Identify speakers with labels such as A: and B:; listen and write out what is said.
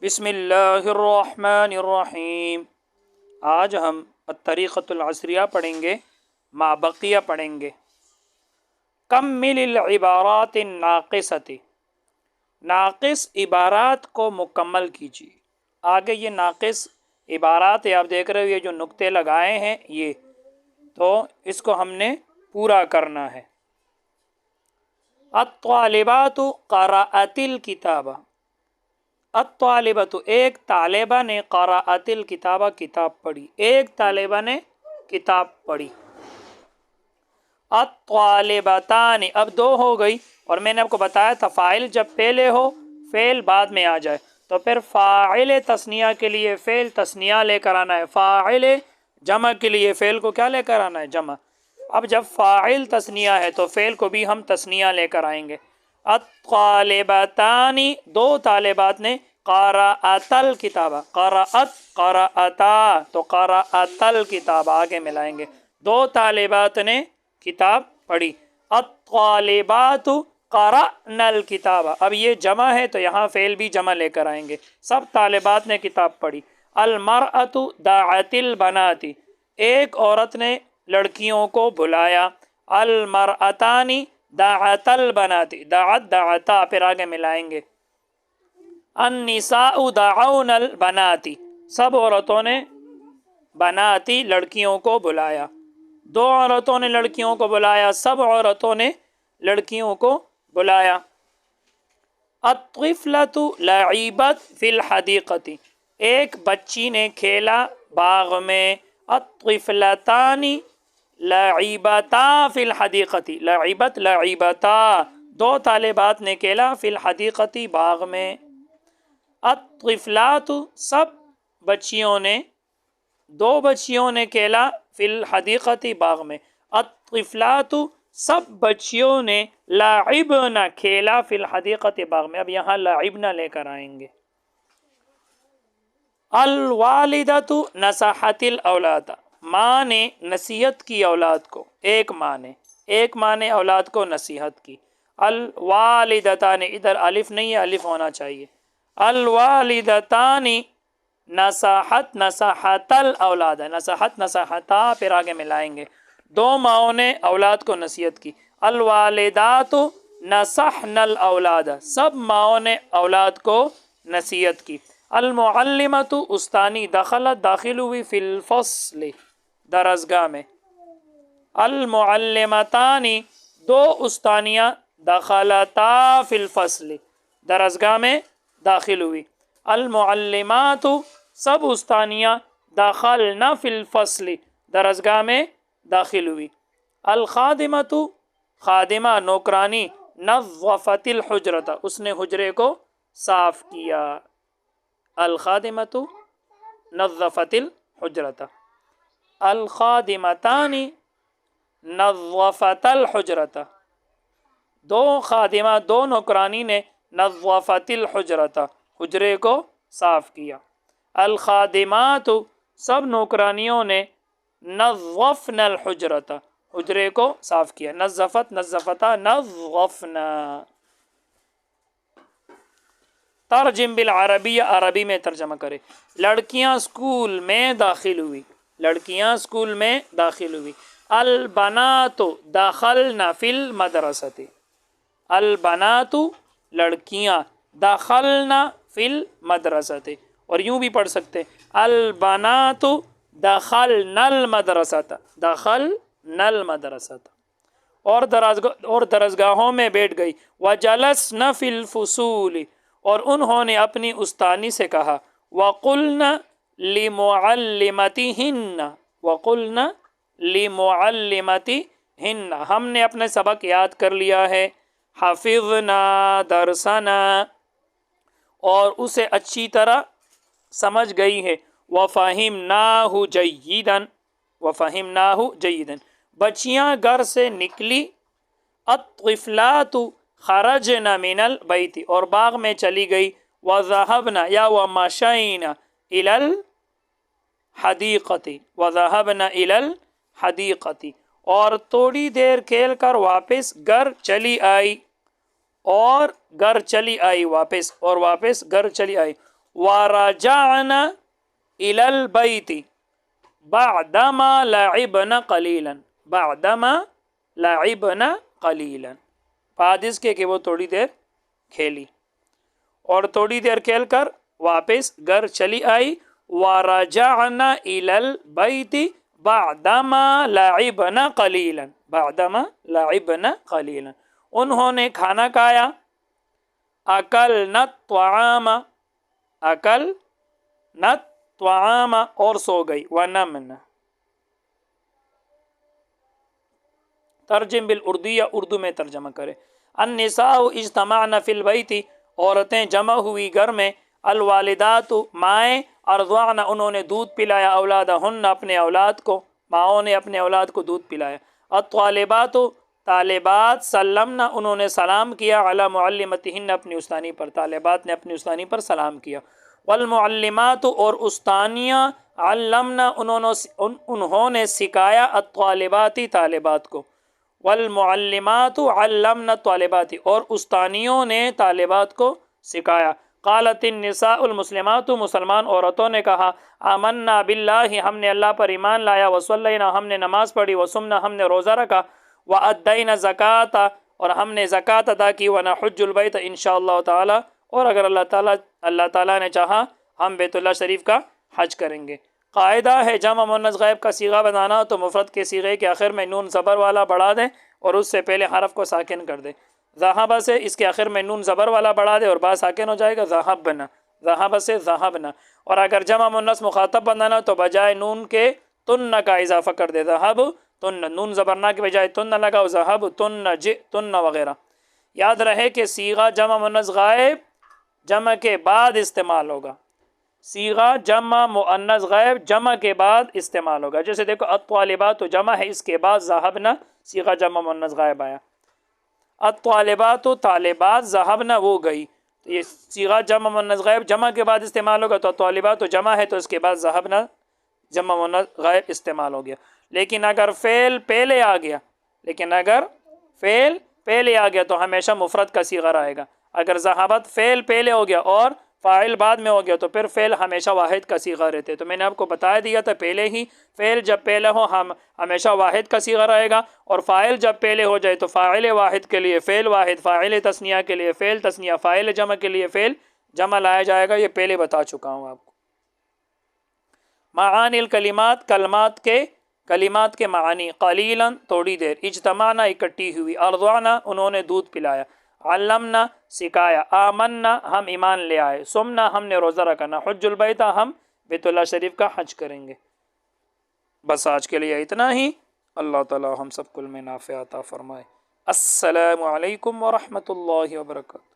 A: بسم اللہ الرحمن الرحیم۔ آج ہم الطریقۃ العصریہ پڑھیں گے، ما بقیہ پڑھیں گے۔ کمل العبارات الناقصۃ، ناقص عبارات کو مکمل کیجیے۔ آگے یہ ناقص عبارات آپ دیکھ رہے ہو، یہ جو نقطے لگائے ہیں یہ تو اس کو ہم نے پورا کرنا ہے۔ الطالبات قرأت الکتاب، الطالبۃ ایک طالبہ نے، قرأت الکتاب کتاب پڑھی، ایک طالبہ نے کتاب پڑھی۔ الطالبتان اب دو ہو گئی، اور میں نے آپ کو بتایا تھا فاعل جب پہلے ہو فعل بعد میں آ جائے تو پھر فاعل تثنیہ کے لیے فعل تثنیہ لے کر آنا ہے، فاعل جمع کے لیے فعل کو کیا لے کر آنا ہے؟ جمع۔ اب جب فاعل تثنیہ ہے تو فعل کو بھی ہم تثنیہ لے کر آئیں گے۔ الطالبتان دو طالبات نے، قرأت الکتاب، قرأتا تو قرأت الکتاب آگے ملائیں گے، دو طالبات نے کتاب پڑھی۔ الطالبات قرأن الکتاب، اب یہ جمع ہے تو یہاں فعل بھی جمع لے کر آئیں گے، سب طالبات نے کتاب پڑھی۔ المرأۃ دعت البنات، ایک عورت نے لڑکیوں کو بلایا۔ المرأتان دعت البنات، دعت دعتا پھر آگے ملائیں گے۔ النساء دعون البنات، سب عورتوں نے بناتی لڑکیوں کو بلایا، دو عورتوں نے لڑکیوں کو بلایا، سب عورتوں نے لڑکیوں کو بلایا۔ الطفلۃ لعبت فی الحدیقۃ، ایک بچی نے کھیلا باغ میں۔ الطفلتان لعبتا فی الحدیقۃ، لعبت لعبتا دو طالبات نے کھیلا، فی الحدیقۃ باغ میں۔ الطفلات سب بچیوں نے، دو بچیوں نے کھیلا، فی الحدیقۃ باغ میں۔ الطفلات سب بچیوں نے، لعبن کھیلا، فی الحدیقۃ باغ میں، اب یہاں لعبن لے کر آئیں گے۔ الوالدۃ نصحت الاولاد، ماں نے نصیحت کی اولاد کو، ایک ماں نے اولاد کو نصیحت کی۔ الوالدتان ادھر الف نہیں ہے، الف ہونا چاہیے۔ الوالدتان نصحت نصحت الاولاد، نصحت نصحتا پھر آگے ملائیں گے، دو ماؤں نے اولاد کو نصیحت کی۔ الوالدات نصحن الاولاد، سب ماؤں نے اولاد کو نصیحت کی۔ المعلمۃ استانی دخلت داخل ہوئی، فی الفصل درسگاہ میں۔ المعلمتان دو استانیاں، دخلتا فی الفصل درسگاہ میں داخل ہوئی۔ المعلمات سب استانیاں، دخلنا فی الفصل درسگاہ میں داخل ہوئی۔ الخادمۃ خادمہ نوکرانی، نظفت الحجرۃ اس نے حجرے کو صاف کیا۔ الخادمۃ نظفت الحجرۃ، الخادمتان نظفت الحجرۃ دو خادمہ دو نوکرانی نے، نظفت الحجرۃ حجرے کو صاف کیا۔ الخادمات سب نوکرانیوں نے، نظفن الحجرۃ حجرے کو صاف کیا۔ نظفت نظفتا نظفنا۔ ترجم بالعربی، عربی میں ترجمہ کرے۔ لڑکیاں اسکول میں داخل ہوئی، لڑکیاں اسکول میں داخل ہوئی۔ البنات دخلن فی المدرسۃ، البنات لڑکیاں، دخلن فی المدرسۃ، اور یوں بھی پڑھ سکتے البنات دخلن المدرسۃ، دخلن المدرسۃ، اور درسگاہوں میں بیٹھ گئی۔ وجلسن فی الفصول، اور انہوں نے اپنی استانی سے کہا۔ وقلن لمعلمتہن، وقلن لمعلمتہن ہم نے اپنے سبق یاد کر لیا ہے۔ حفظنا درسنا اور اسے اچھی طرح سمجھ گئی ہے۔ وفہمناہ جیدا، وفہمناہ جیدا بچیاں گھر سے نکلی۔ الطفلات خرجن من البیت اور باغ میں چلی گئی۔ وذهبن یا ومشین الی الحدیقۃ، وذهبن الی الحدیقۃ اور تھوڑی دیر کھیل کر واپس گھر چلی آئی، اور گھر چلی آئی واپس، اور واپس گھر چلی آئی۔ ورجعنا إلى البيت بعدما لعبنا قليلا، بعدما لعبنا قليلا، بعد اس کے کہ وہ تھوڑی دیر کھیلی اور تھوڑی دیر کھیل کر واپس گھر چلی آئی. ورجعنا إلى البيت بعدما لعبنا قليلا، بعدما لعبنا قليلا، انہوں نے کھانا کھایا. اکلنا الطعام، اکلنا الطعام، اور سو گئی. ونمنا، ترجم بالاردیہ، اردو میں ترجمہ کرے. النساء اجتمعن فی البیت، عورتیں جمع ہوئی گھر میں. الوالدات، مائیں. ارضعن، انہوں نے دودھ پلایا. اولادہن، اپنے اولاد کو، ماؤں نے اپنے اولاد کو دودھ پلایا. الطالبات، طالبات. سلمنا، انہوں نے سلام کیا. علی معلمتہن، اپنی استانی پر، طالبات نے اپنی استانی پر سلام کیا. والمعلمات، اور استانیاں. علمنا، انہوں نے سکھایا. الطالبات، طالبات کو. والمعلمات علمنا الطالبات، اور استانیوں نے طالبات کو سکھایا. قالت النساء المسلمات، مسلمان عورتوں نے کہا. آمنا باللہ، ہم نے اللہ پر ایمان لایا. وصلینا، ہم نے نماز پڑھی. وصمنا، ہم نے روزہ رکھا. وادینا زکوۃ، اور ہم نے زکوٰۃ ادا کی. ونحج البیت انشاءاللہ تعالی، اور اگر اللہ تعالیٰ نے چاہا ہم بیت اللہ شریف کا حج کریں گے. قاعدہ ہے جمع مؤنث غائب کا صیغہ بنانا تو مفرد کے صیغے کے آخر میں نون زبر والا بڑھا دیں اور اس سے پہلے حرف کو ساکن کر دیں. ذہب سے اس کے آخر میں نون زبر والا بڑھا دے اور با ساکن ہو جائے گا. ذہبنا، ذہب سے ذہبنا. اور اگر جمع مؤنث مخاطب بنانا تو بجائے نون کے تن کا اضافہ کر دے. ذہب تن، نون زبرنا کے بجائے تن لگاؤ. ذہب تن جئتن وغیرہ. یاد رہے کہ صیغہ جمع مؤنث غائب جمع کے بعد استعمال ہوگا. صیغہ جمع مؤنث غائب جمع کے بعد استعمال ہوگا. جیسے دیکھو الطالبات تو جمع ہے، اس کے بعد ذہبنا صیغہ جمع مؤنث غائب آیا. الطالبات طالبات، ذہبنا وہ گئی. تو یہ صیغہ جمع مؤنث غائب جمع کے بعد استعمال ہوگا. تو الطالبات تو جمع ہے تو اس کے بعد ذہبنا جمع مؤنث غائب استعمال ہو گیا. لیکن اگر فعل پہلے آ گیا، تو ہمیشہ مفرد کا صیغہ رہے گا. اگر ذہبت فعل پہلے ہو گیا اور فاعل بعد میں ہو گیا تو پھر فعل ہمیشہ واحد کا صیغہ رہتے. تو میں نے آپ کو بتا دیا تھا پہلے ہی، فعل جب پہلے ہو ہمیشہ واحد کا صیغہ رہے گا، اور فاعل جب پہلے ہو جائے تو فاعل واحد کے لیے فعل واحد، فاعل تثنیہ کے لیے فعل تثنیہ، فاعل جمع کے لیے فعل جمع لایا جائے گا. یہ پہلے بتا چکا ہوں آپ کو. معانی الکلمات، کلمات کے معنی. قلیلا، تھوڑی دیر. اجتماعنا، اکٹھی ہوئی. ارضعنا، انہوں نے دودھ پلایا. علمنا، سکھایا. آمنا، ہم ایمان لے آئے. صمنا، ہم نے روزہ رکھا. نحج البیت، ہم بیت اللہ شریف کا حج کریں گے. بس آج کے لیے اتنا ہی. اللہ تعالی ہم سب کو علم نافع عطا فرمائے. السلام علیکم ورحمۃ اللہ وبرکاتہ.